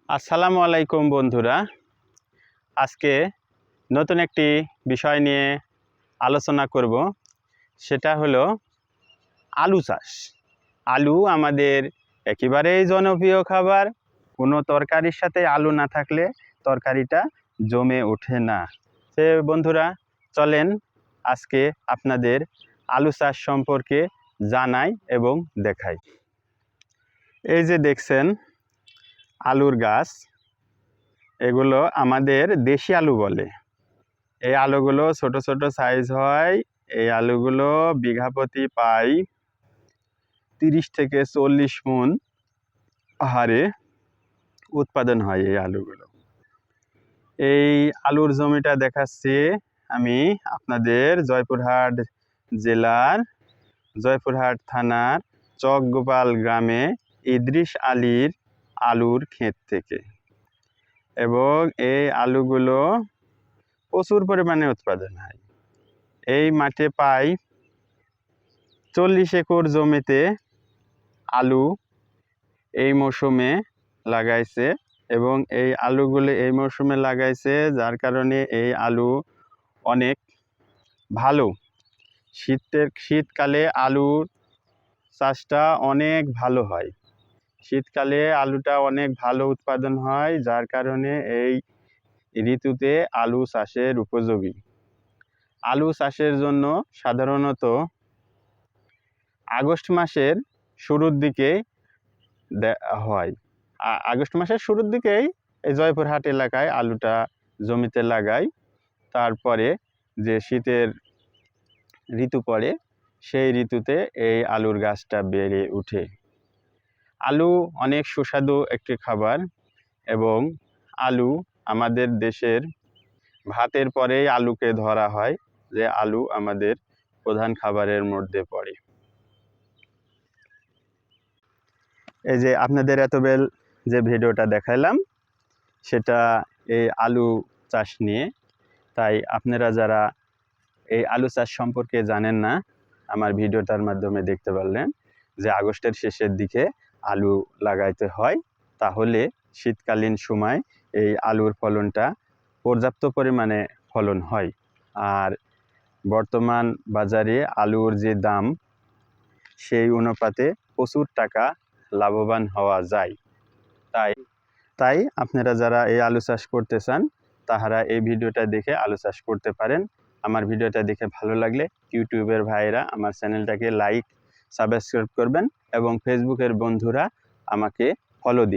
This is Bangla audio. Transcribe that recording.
আসসালামু আলাইকুম বন্ধুরা। আজকে নতুন একটি বিষয় নিয়ে আলোচনা করব। সেটা হলো আলু চাষ। আলু আমাদের একেবারেই জনপ্রিয় খাবার। কোনো তরকারির সাথে আলু না থাকলে তরকারিটা জমে ওঠে না। সে বন্ধুরা, চলেন আজকে আপনাদের আলু চাষ সম্পর্কে জানাই এবং দেখাই। এই যে দেখছেন আলুর গাছ, এগুলো আমাদের দেশি আলু বলে। এই আলুগুলো ছোট ছোট সাইজ হয়। এই আলুগুলো বিঘা প্রতি পাই 30 থেকে 40 মণ হারে উৎপাদন হয় এই আলুগুলো। এই আলুর জমিটা দেখাচ্ছি আমি আপনাদের জয়পুরহাট জেলার জয়পুরহাট থানার চকগোপাল গ্রামে ইদ্রিস আলীর আলুর ক্ষেত থেকে। এবং এই আলুগুলো প্রচুর পরিমাণে উৎপাদন হয়। এই মাঠে প্রায় 40 একর জমিতে আলু এই মৌসুমে লাগাইছে এবং এই আলুগুলো এই মৌসুমে লাগাইছে, যার কারণে এই আলু অনেক ভালো। শীতকালে আলুর চাষটা অনেক ভালো হয়। শীতকালে আলুটা অনেক ভালো উৎপাদন হয়, যার কারণে এই ঋতুতে আলু চাষের উপযোগী। আলু চাষের জন্য সাধারণত আগস্ট মাসের শুরুর দিকে হয়। আগস্ট মাসের শুরুর দিকেই এই জয়পুরহাট এলাকায় আলুটা জমিতে লাগায়। তারপরে যে শীতের ঋতু পড়ে সেই ঋতুতে এই আলুর গাছটা বেড়ে ওঠে। আলু অনেক সুস্বাদু একটি খাবার এবং আলু আমাদের দেশের ভাতের পরেই আলুকে ধরা হয় যে আলু আমাদের প্রধান খাবারের মধ্যে পড়ে। এই যে আপনাদের এতবেল যে ভিডিওটা দেখাইলাম সেটা এই আলু চাষ নিয়ে। তাই আপনারা যারা এই আলু চাষ সম্পর্কে জানেন না, আমার ভিডিওটার মাধ্যমে দেখতে পারলেন যে আগস্টের শেষের দিকে আলু লাগাইতে হয়, তাহলে শীতকালীন সময় এই আলুর ফলনটা পর্যাপ্ত পরিমাণে ফলন হয়। আর বর্তমান বাজারে আলুর যে দাম, সেই অনুপাতে প্রচুর টাকা লাভবান হওয়া যায়। তাই আপনারা যারা এই আলু চাষ করতে চান তাহারা এই ভিডিওটা দেখে আলু চাষ করতে পারেন। আমার ভিডিওটা দেখে ভালো লাগলে ইউটিউবের ভাইয়েরা আমার চ্যানেলটাকে লাইক সাবস্ক্রাইব করবেন এবং ফেসবুকের বন্ধুরা আমাকে ফলো দিন।